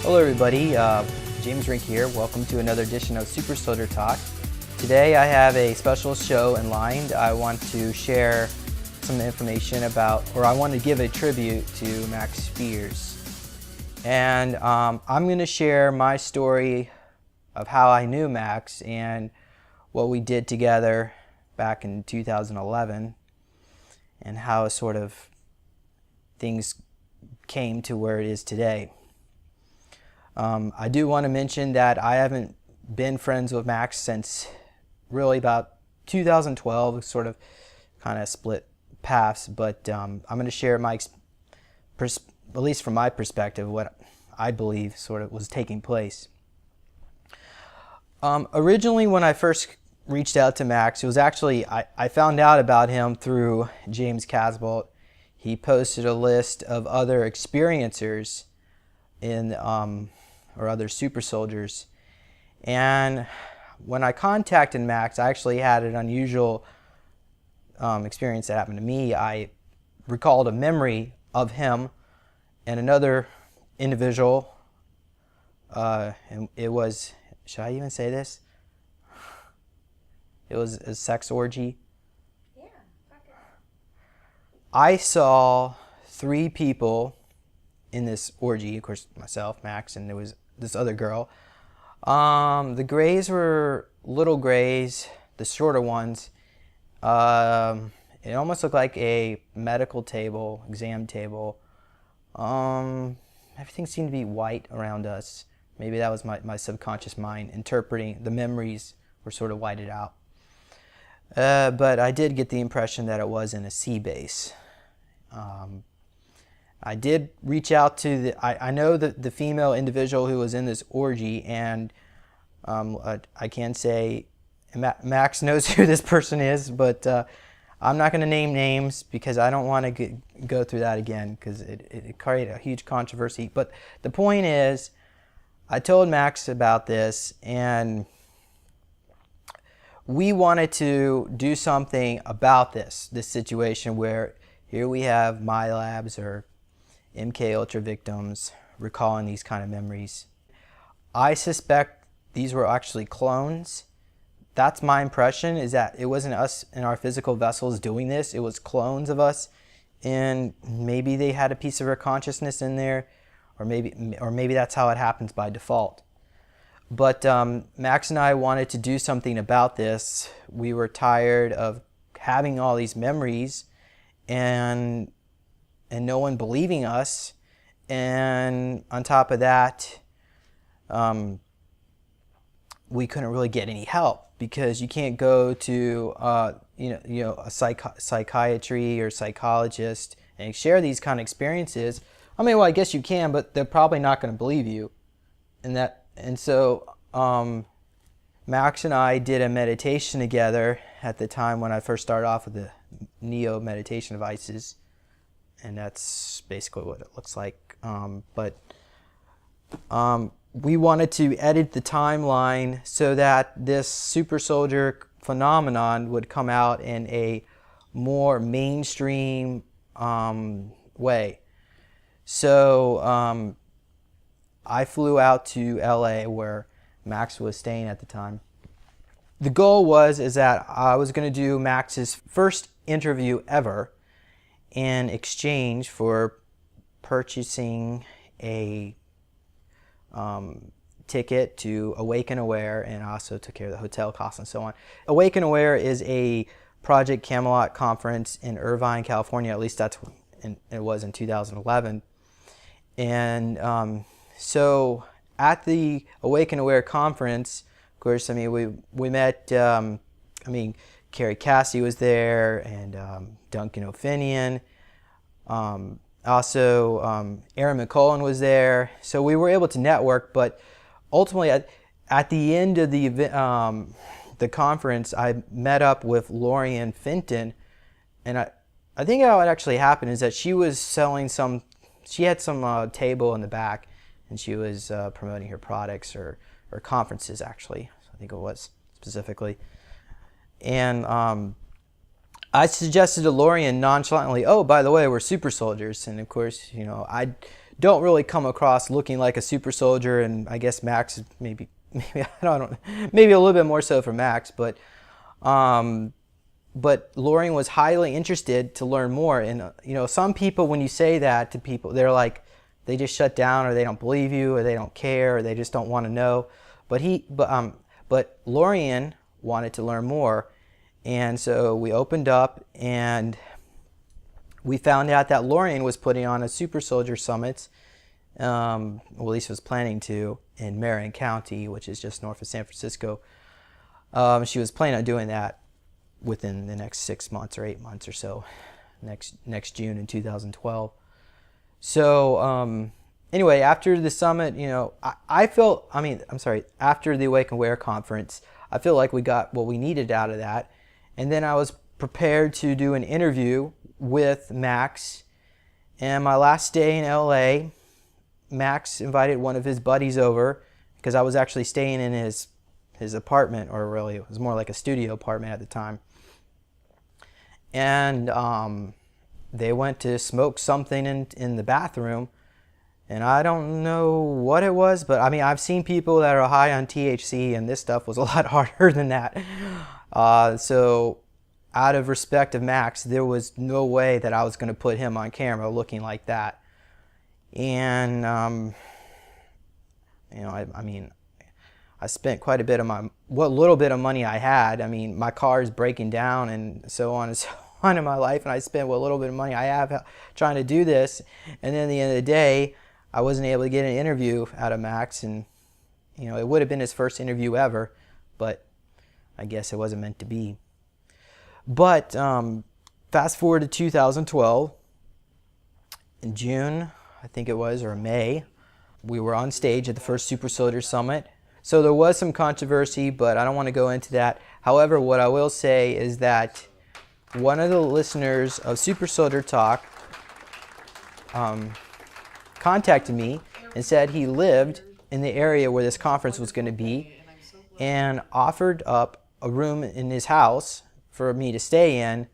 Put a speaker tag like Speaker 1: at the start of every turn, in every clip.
Speaker 1: Hello everybody, James Rink here. Welcome to another edition of Super Soldier Talk. Today I have a special show in line. I want to share some information about, or I want to give a tribute to Max Spiers. And I'm going to share my story of how I knew Max and what we did together back in 2011 and how sort of things came to where it is today. I do want to mention that I haven't been friends with Max since really about 2012, sort of kind of split paths, but I'm going to share my, at least from my perspective, what I believe sort of was taking place. Originally when I first reached out to Max, it was actually, I found out about him through James Casbolt. He posted a list of other experiencers in or other super soldiers, and when I contacted Max, I actually had an unusual experience that happened to me. I recalled a memory of him and another individual, and it was, should I even say this? It was a sex orgy.
Speaker 2: Yeah, fuck it.
Speaker 1: I saw 3 people in this orgy, of course myself, Max, and there was this other girl. The grays were little grays, the shorter ones. It almost looked like a medical table, exam table. Everything seemed to be white around us. Maybe that was my subconscious mind interpreting the memories were sort of whited out. But I did get the impression that it was in a sea base. I did reach out to I know the female individual who was in this orgy, and I can say Max knows who this person is, but I'm not going to name names because I don't want to go through that again because it created a huge controversy. But the point is, I told Max about this, and we wanted to do something about this situation where here we have my labs or MK Ultra victims recalling these kind of memories. I suspect these were actually clones. That's my impression, is that it wasn't us in our physical vessels doing this, it was clones of us, and maybe they had a piece of our consciousness in there, or maybe that's how it happens by default. But Max and I wanted to do something about this. We were tired of having all these memories and no one believing us, and on top of that, we couldn't really get any help because you can't go to a psychiatry or psychologist and share these kind of experiences. I mean, well, I guess you can, but they're probably not going to believe you. And so Max and I did a meditation together at the time when I first started off with the Neo meditation devices. And that's basically what it looks like. We wanted to edit the timeline so that this super soldier phenomenon would come out in a more mainstream way. So I flew out to LA where Max was staying at the time. The goal is that I was going to do Max's first interview ever in exchange for purchasing a ticket to Awaken Aware, and also took care of the hotel costs and so on. Awaken Aware is a Project Camelot conference in Irvine, California. At least that's it was in 2011. And so at the Awaken Aware conference, of course, I mean, we met, Carrie Cassie was there, and Duncan O'Finian. Also, Aaron McCullen was there. So we were able to network, but ultimately at the end of the conference, I met up with Lorian Fenton, and I think how it actually happened is that she was selling she had some table in the back, and she was promoting her products or conferences, actually. So I think it was specifically. And I suggested to Lorian nonchalantly, oh, by the way, we're super soldiers. And of course, I don't really come across looking like a super soldier, and I guess Max maybe I don't know, maybe a little bit more so for Max, but Lorien was highly interested to learn more. And some people, when you say that to people, they're like, they just shut down, or they don't believe you, or they don't care, or they just don't want to know. But Lorien wanted to learn more, and so we opened up, and we found out that Lorien was putting on a super soldier summit, well, at least was planning to, in Marion County, which is just north of San Francisco. She was planning on doing that within the next 6 months or 8 months or so, next June in 2012. So anyway, after the summit, after the Awake and Wear conference, I feel like we got what we needed out of that. And then I was prepared to do an interview with Max. And my last day in LA, Max invited one of his buddies over, because I was actually staying in his apartment, or really it was more like a studio apartment at the time. And they went to smoke something in the bathroom, and I don't know what it was, but I mean, I've seen people that are high on THC, and this stuff was a lot harder than that. So out of respect of Max, there was no way that I was going to put him on camera looking like that. And I spent quite a bit of what little bit of money I had. I mean, my car is breaking down and so on and so on in my life, and I spent what little bit of money I have trying to do this. And then at the end of the day, I wasn't able to get an interview out of Max, and it would have been his first interview ever, but I guess it wasn't meant to be. But fast forward to 2012, in June, I think it was, or May, we were on stage at the first Super Soldier Summit. So there was some controversy, but I don't want to go into that. However, what I will say is that one of the listeners of Super Soldier Talk contacted me and said he lived in the area where this conference was going to be, and offered up a room in his house for me to stay in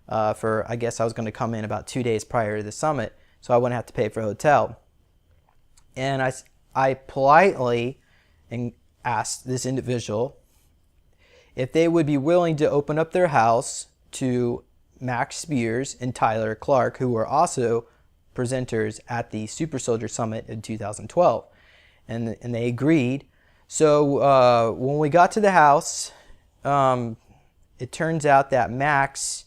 Speaker 1: I guess I was going to come in about 2 days prior to the summit, so I wouldn't have to pay for a hotel. And I politely asked this individual if they would be willing to open up their house to Max Spiers and Tyler Clark, who were also presenters at the Super Soldier Summit in 2012. And they agreed. So when we got to the house, it turns out that Max,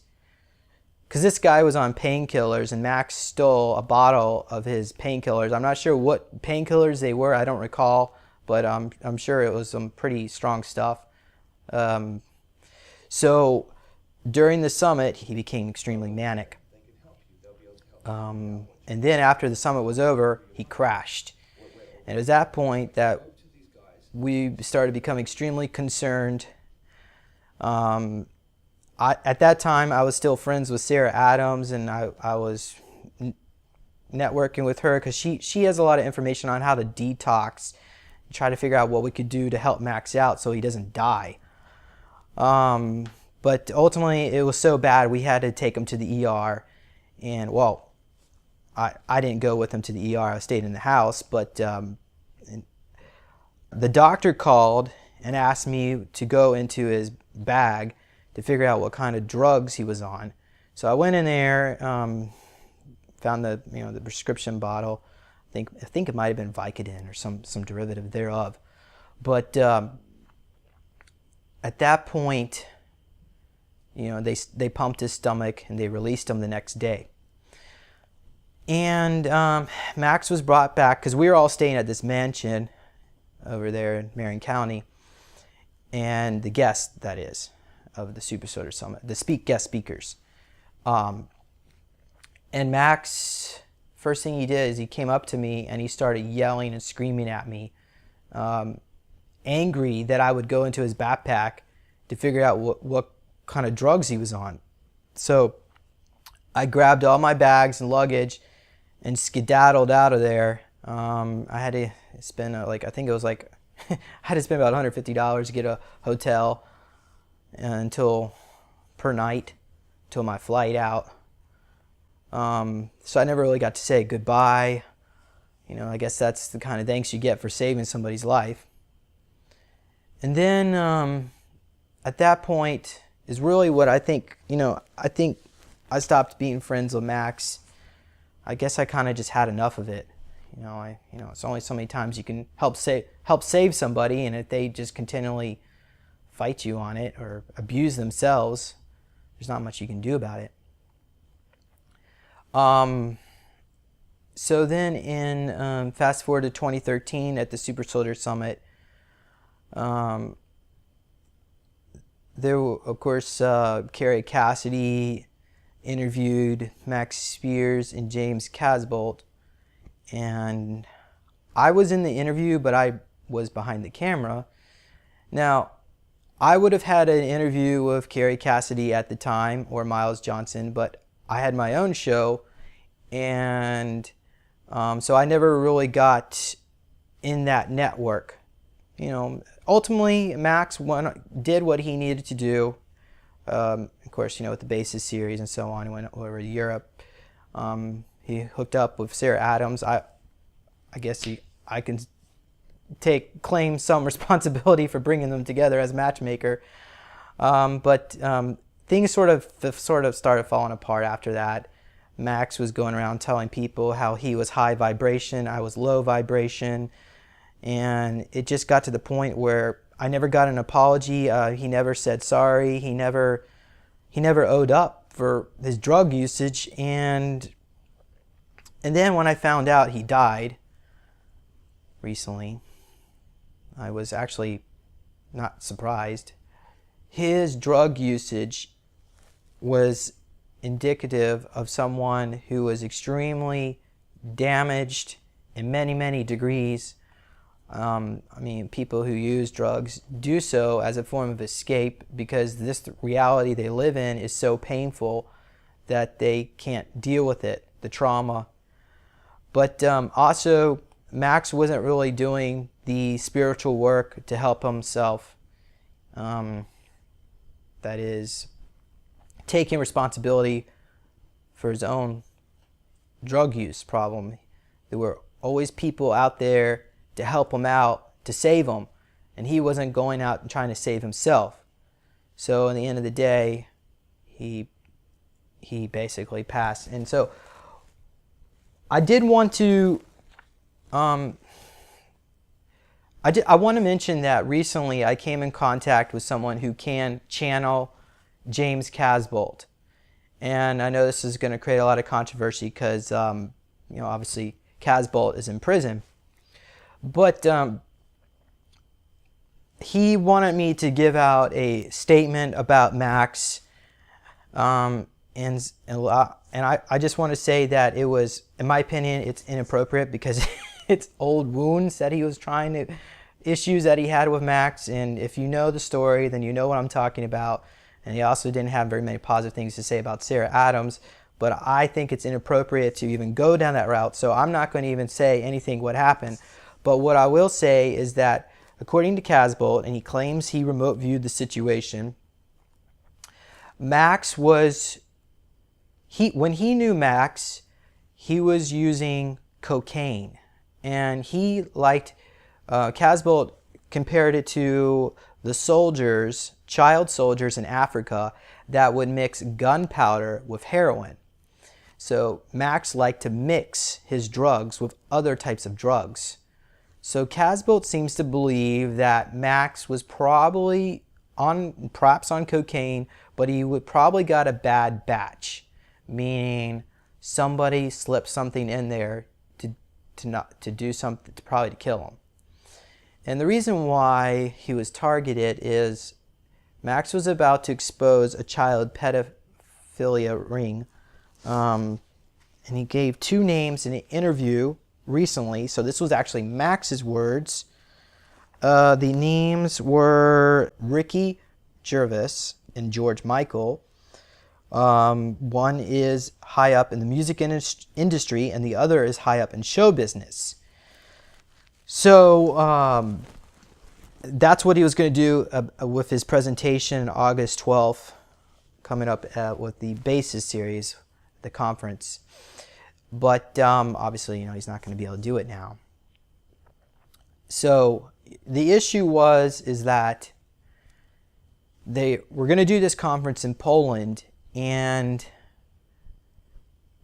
Speaker 1: because this guy was on painkillers, and Max stole a bottle of his painkillers. I'm not sure what painkillers they were, I don't recall, but I'm sure it was some pretty strong stuff. So during the summit, he became extremely manic. And then after the summit was over, he crashed. And it was at that point that we started becoming extremely concerned. At that time, I was still friends with Sarah Adams, and I was networking with her because she has a lot of information on how to detox, and try to figure out what we could do to help Max out so he doesn't die. But ultimately, it was so bad we had to take him to the ER. And well, I didn't go with him to the ER. I stayed in the house, but the doctor called and asked me to go into his bag to figure out what kind of drugs he was on. So I went in there, found the prescription bottle. I think it might have been Vicodin or some derivative thereof. But at that point, they pumped his stomach and they released him the next day. And Max was brought back because we were all staying at this mansion over there in Marion County, and the guests, that is, of the Super Soldier Summit, the guest speakers. And Max, first thing he did is he came up to me and he started yelling and screaming at me, angry that I would go into his backpack to figure out what kind of drugs he was on. So I grabbed all my bags and luggage and skedaddled out of there. I had to spend I had to spend about $150 to get a hotel per night till my flight out. So I never really got to say goodbye. I guess that's the kind of thanks you get for saving somebody's life. And then at that point is really what I think, I think I stopped being friends with Max. I guess I kind of just had enough of it. It's only so many times you can help save somebody, and if they just continually fight you on it or abuse themselves, there's not much you can do about it. So then in fast forward to 2013 at the Super Soldier Summit, there were, of course, Carrie Cassidy interviewed Max Spiers and James Casbolt, and I was in the interview, but I was behind the camera. Now, I would have had an interview with Carrie Cassidy at the time, or Miles Johnson, but I had my own show, and so I never really got in that network. Ultimately, Max did what he needed to do. Of course, with the Basis series and so on, he went over to Europe. He hooked up with Sarah Adams. I guess I can claim some responsibility for bringing them together as matchmaker. But things sort of started falling apart after that. Max was going around telling people how he was high vibration, I was low vibration, and it just got to the point where I never got an apology. He never said sorry. He never owed up for his drug usage, and then when I found out he died recently, I was actually not surprised. His drug usage was indicative of someone who was extremely damaged in many, many degrees. People who use drugs do so as a form of escape because this reality they live in is so painful that they can't deal with it, the trauma. But also, Max wasn't really doing the spiritual work to help himself. That is, taking responsibility for his own drug use problem. There were always people out there to help him out, to save him, and he wasn't going out and trying to save himself. So in the end of the day, he basically passed. And so I did want to I want to mention that recently I came in contact with someone who can channel James Casbolt. And I know this is going to create a lot of controversy because, obviously Casbolt is in prison. But he wanted me to give out a statement about Max. And I just want to say that it was, in my opinion, it's inappropriate because it's old wounds that he was trying to, issues that he had with Max. And if you know the story, then you know what I'm talking about. And he also didn't have very many positive things to say about Sarah Adams. But I think it's inappropriate to even go down that route. So I'm not going to even say anything what happened. But what I will say is that according to Casbolt, and he claims he remote viewed the situation, Max was, when he knew Max, he was using cocaine. And he liked, Casbolt compared it to the soldiers, child soldiers in Africa that would mix gunpowder with heroin. So Max liked to mix his drugs with other types of drugs. So Casbolt seems to believe that Max was probably perhaps on cocaine, but he would probably got a bad batch, meaning somebody slipped something in there to do something, probably to kill him. And the reason why he was targeted is Max was about to expose a child pedophilia ring, and he gave two names in an interview recently. So this was actually Max's words. The names were Ricky Gervais and George Michael. One is high up in the music industry, and the other is high up in show business. So that's what he was going to do with his presentation August 12th, coming up with the Basis series, the conference. but obviously, he's not going to be able to do it now. So the issue is that they were going to do this conference in Poland, and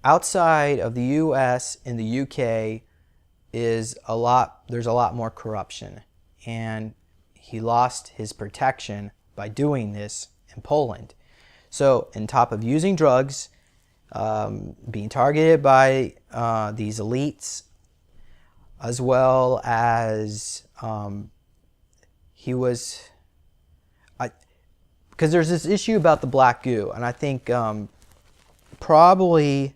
Speaker 1: outside of the U.S. and the U.K. there's a lot more corruption, and he lost his protection by doing this in Poland. So on top of using drugs, being targeted by these elites, as well as because there's this issue about the black goo, and I think probably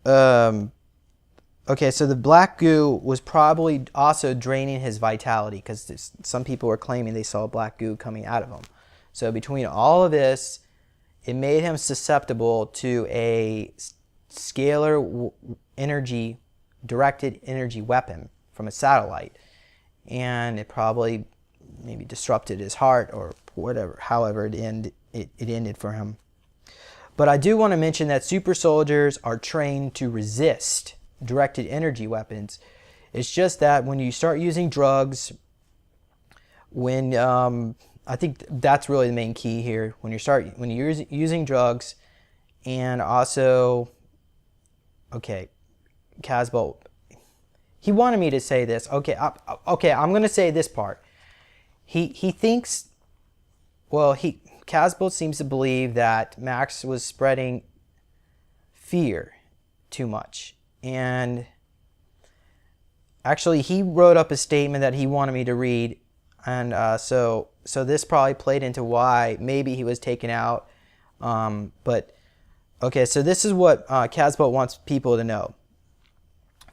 Speaker 1: okay, so the black goo was probably also draining his vitality, because some people were claiming they saw black goo coming out of him. So between all of this, it made him susceptible to a scalar energy, directed energy weapon from a satellite. And it probably maybe disrupted his heart or whatever, however it ended for him. But I do want to mention that super soldiers are trained to resist directed energy weapons. It's just that when you start using drugs, I think that's really the main key here. When you're using drugs, and also, okay, Casbolt, he wanted me to say this. Okay, I'm going to say this part. He thinks, Casbolt seems to believe that Max was spreading fear too much. And actually, he wrote up a statement that he wanted me to read, and so this probably played into why maybe he was taken out. But okay, so this is what Casbolt wants people to know.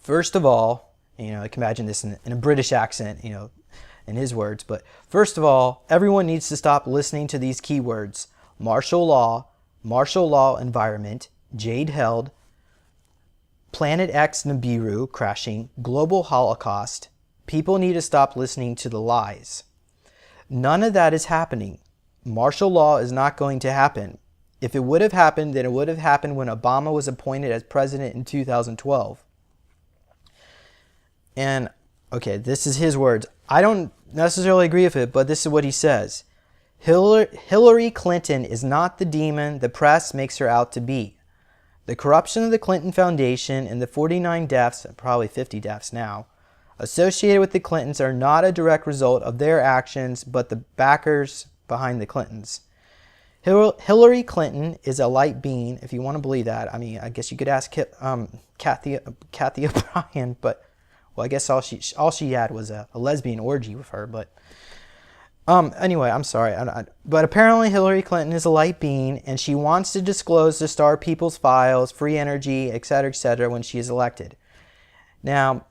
Speaker 1: First of all, I can imagine this in a British accent, in his words. But first of all, everyone needs to stop listening to these keywords: martial law environment, Jade held, Planet X Nibiru crashing, global holocaust. People need to stop listening to the lies. None of that is happening. Martial law is not going to happen. If it would have happened, then it would have happened when Obama was appointed as president in 2012. And, okay, this is his words. I don't necessarily agree with it, but this is what he says. Hillary Clinton is not the demon the press makes her out to be. The corruption of the Clinton Foundation and the 49 deaths, probably 50 deaths now, associated with the Clintons are not a direct result of their actions, but the backers behind the Clintons. Hillary Clinton is a light being, if you want to believe that. I mean, I guess you could ask Kathy O'Brien, but I guess all she had was a lesbian orgy with her. But anyway, I'm sorry. But apparently Hillary Clinton is a light being, and she wants to disclose the Star People's files, free energy, etc., when she is elected. Now,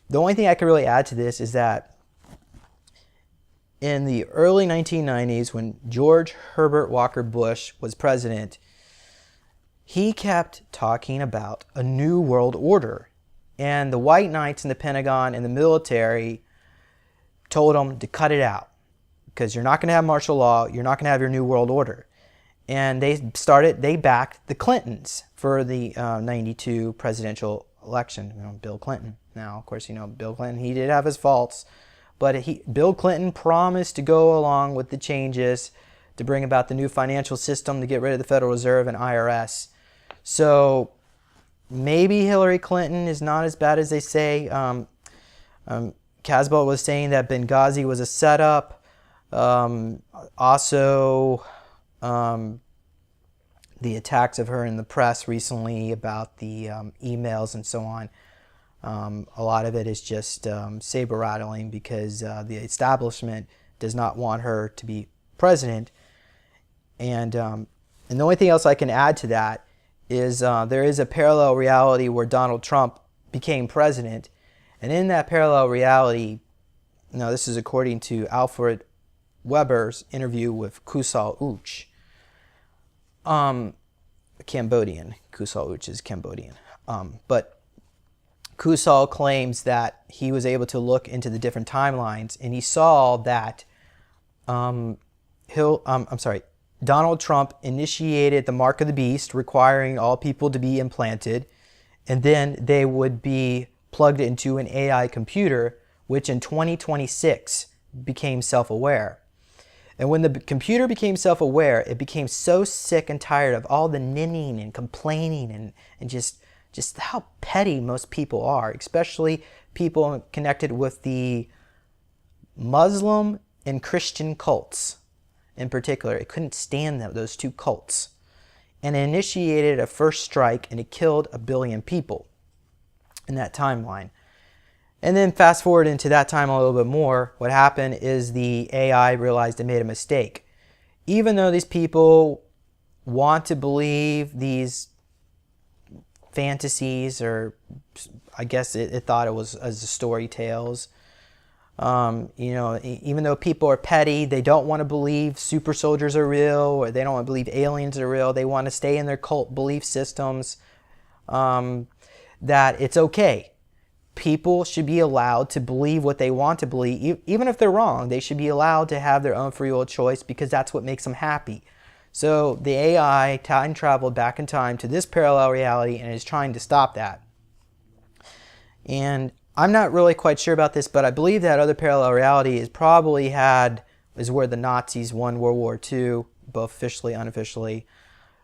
Speaker 1: the only thing I could really add to this is that in the early 1990s, when George Herbert Walker Bush was president, he kept talking about a new world order. And the white knights in the Pentagon and the military told him to cut it out, because you're not going to have martial law, you're not going to have your new world order. And they backed the Clintons for the 92 presidential election, Bill Clinton. Now, of course, Bill Clinton, he did have his faults, but Bill Clinton promised to go along with the changes to bring about the new financial system, to get rid of the Federal Reserve and IRS. So maybe Hillary Clinton is not as bad as they say. Casbolt was saying that Benghazi was a setup. Also, the attacks of her in the press recently about the emails and so on. A lot of it is just saber rattling, because the establishment does not want her to be president. And the only thing else I can add to that is there is a parallel reality where Donald Trump became president. And in that parallel reality, now this is according to Alfred Weber's interview with Kusal Uch, Cambodian. Kusal Uch is Cambodian. But Kusal claims that he was able to look into the different timelines, and he saw that Donald Trump initiated the mark of the beast, requiring all people to be implanted, and then they would be plugged into an AI computer, which in 2026 became self-aware. And when the computer became self-aware, it became so sick and tired of all the ninning and complaining and just how petty most people are, especially people connected with the Muslim and Christian cults in particular. It couldn't stand them, those two cults. And it initiated a first strike, and it killed 1 billion people in that timeline. And then fast forward into that time a little bit more, what happened is the AI realized it made a mistake. Even though these people want to believe these fantasies, or I guess it thought it was as story tales, even though people are petty, they don't want to believe super soldiers are real, or they don't want to believe aliens are real. They want to stay in their cult belief systems, that it's okay. People should be allowed to believe what they want to believe, even if they're wrong. They should be allowed to have their own free will choice, because that's what makes them happy. So the AI time traveled back in time to this parallel reality and is trying to stop that. And I'm not really quite sure about this, but I believe that other parallel reality is where the Nazis won World War II, both officially, unofficially.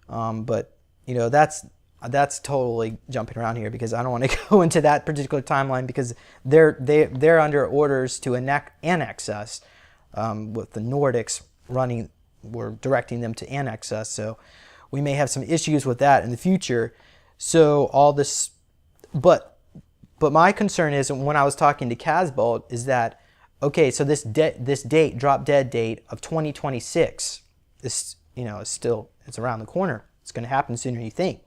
Speaker 1: But that's totally jumping around here, because I don't want to go into that particular timeline, because they're under orders to annex us, with the Nordics we're directing them to annex us. So we may have some issues with that in the future. So all this, but my concern is, when I was talking to Casbolt, is that, okay, so this date, drop dead date of 2026 is, it's around the corner. It's going to happen sooner than you think.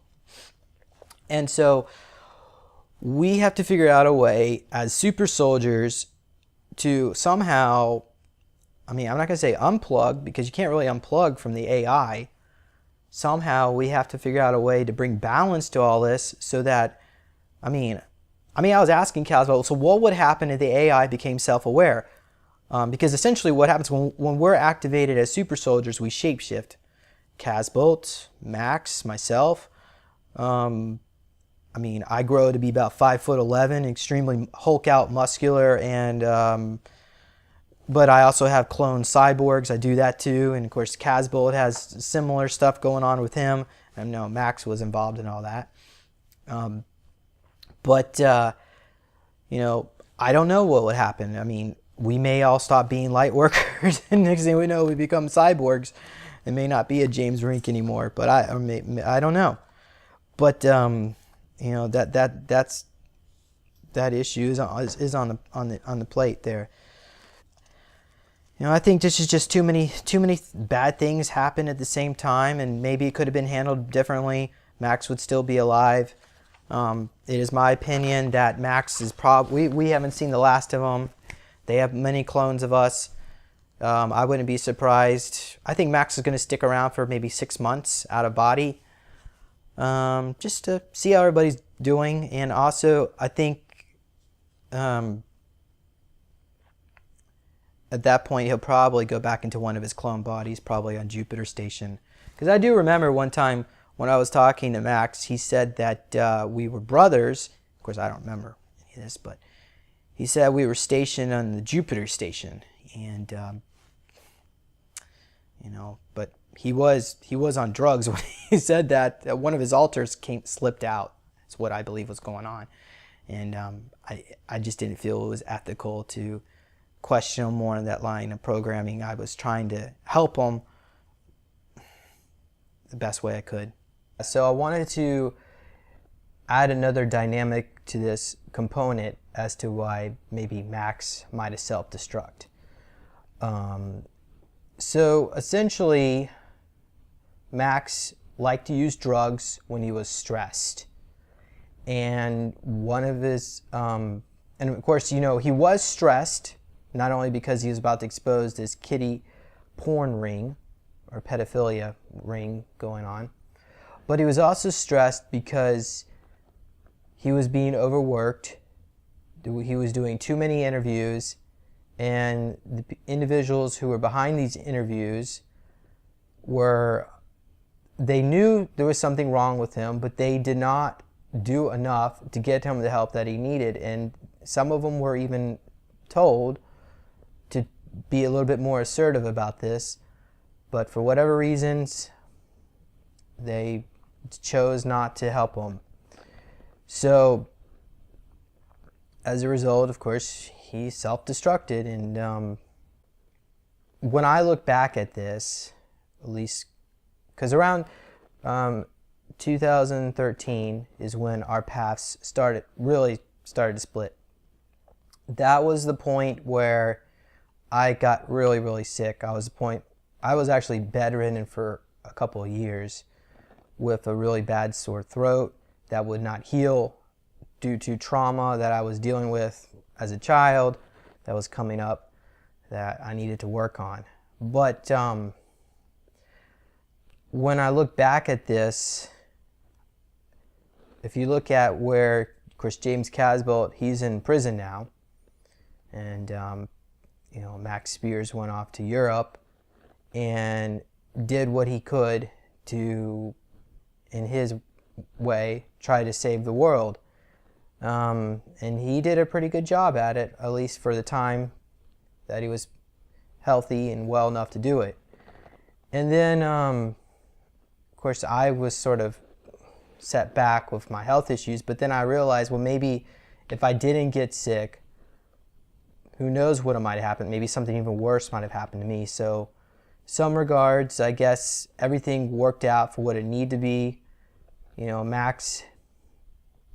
Speaker 1: And so we have to figure out a way as super soldiers to somehow, I'm not going to say unplug, because you can't really unplug from the AI. Somehow we have to figure out a way to bring balance to all this, so that, I was asking Caswell, so what would happen if the AI became self-aware? Because essentially what happens when we're activated as super soldiers, we shapeshift. Casbolt, Max, myself. I grow to be about 5'11", extremely Hulk out muscular, and but I also have clone cyborgs. I do that too, and of course Casbolt has similar stuff going on with him. I know Max was involved in all that. But I don't know what would happen. We may all stop being light workers, and next thing we know, we become cyborgs. It may not be a James Rink anymore, but I don't know. But that issue is on the plate there. I think this is just too many bad things happen at the same time, and maybe it could have been handled differently. Max would still be alive. It is my opinion that Max is we haven't seen the last of him. They have many clones of us. I wouldn't be surprised. I think Max is going to stick around for maybe 6 months out of body, just to see how everybody's doing. And also, I think at that point he'll probably go back into one of his clone bodies, probably on Jupiter Station. Because I do remember one time when I was talking to Max, he said that we were brothers. Of course, I don't remember any of this, but he said we were stationed on the Jupiter Station, and but he was on drugs when he said that. One of his alters slipped out. That's what I believe was going on, and I just didn't feel it was ethical to question him more in that line of programming. I was trying to help him the best way I could. So I wanted to add another dynamic to this component as to why maybe Max might have self-destruct. So essentially, Max liked to use drugs when he was stressed. And one of his, and of course, he was stressed, not only because he was about to expose this kiddie porn ring or pedophilia ring going on, but he was also stressed because he was being overworked. He was doing too many interviews, and the individuals who were behind these interviews they knew there was something wrong with him, but they did not do enough to get him the help that he needed. And some of them were even told to be a little bit more assertive about this, but for whatever reasons, they chose not to help him. So as a result, of course, he self-destructed. And when I look back at this, at least because around 2013 is when our paths really started to split. That was the point where I got really, really sick. I was actually bedridden for a couple of years with a really bad sore throat that would not heal due to trauma that I was dealing with as a child that was coming up that I needed to work on. But when I look back at this, if you look at where, of course, James Casbolt, he's in prison now, and Max Spiers went off to Europe and did what he could to, in his way, try to save the world. And he did a pretty good job at it, at least for the time that he was healthy and well enough to do it. And then, of course, I was sort of set back with my health issues, but then I realized, well, maybe if I didn't get sick, who knows what might have happened. Maybe something even worse might have happened to me. So some regards, I guess everything worked out for what it needed to be. Max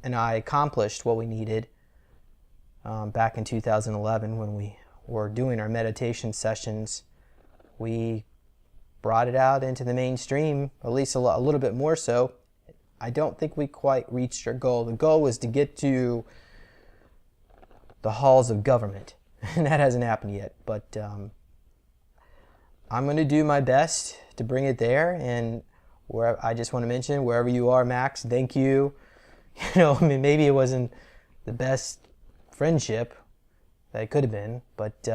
Speaker 1: and I accomplished what we needed back in 2011 when we were doing our meditation sessions. We brought it out into the mainstream, at least a little bit more so. I don't think we quite reached our goal. The goal was to get to the halls of government, and that hasn't happened yet. But I'm going to do my best to bring it there. And I just want to mention, wherever you are, Max, thank you. Maybe it wasn't the best friendship that it could have been, but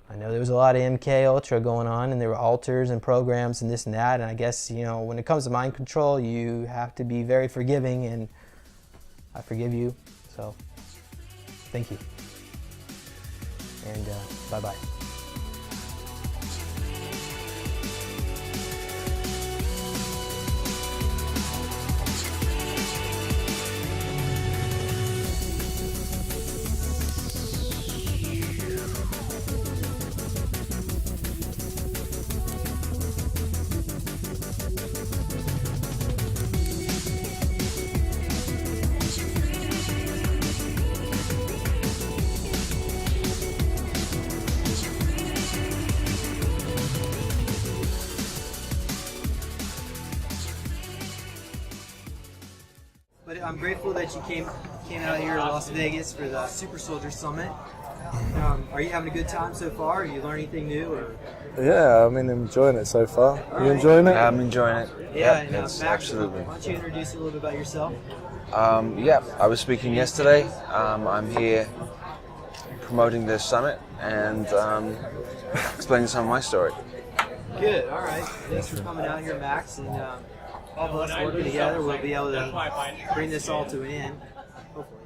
Speaker 1: I know there was a lot of MK Ultra going on, and there were altars and programs and this and that, and I guess, when it comes to mind control, you have to be very forgiving, and I forgive you, so thank you, and bye-bye. But I'm grateful that you came out here to Las Vegas for the Super Soldier Summit. Are you having a good time so far? Are you learning anything new? Or?
Speaker 3: Yeah, I'm enjoying it so far. You enjoying it?
Speaker 4: I'm enjoying it.
Speaker 1: Yeah,
Speaker 4: yep,
Speaker 1: Max,
Speaker 4: absolutely.
Speaker 1: Why don't you introduce a little bit about yourself?
Speaker 4: Yeah, I was speaking yesterday. I'm here promoting this summit and explaining some of my story.
Speaker 1: Good, all right. Thanks for coming out here, Max. And all of us working together, we'll be able to bring this all to an end, hopefully.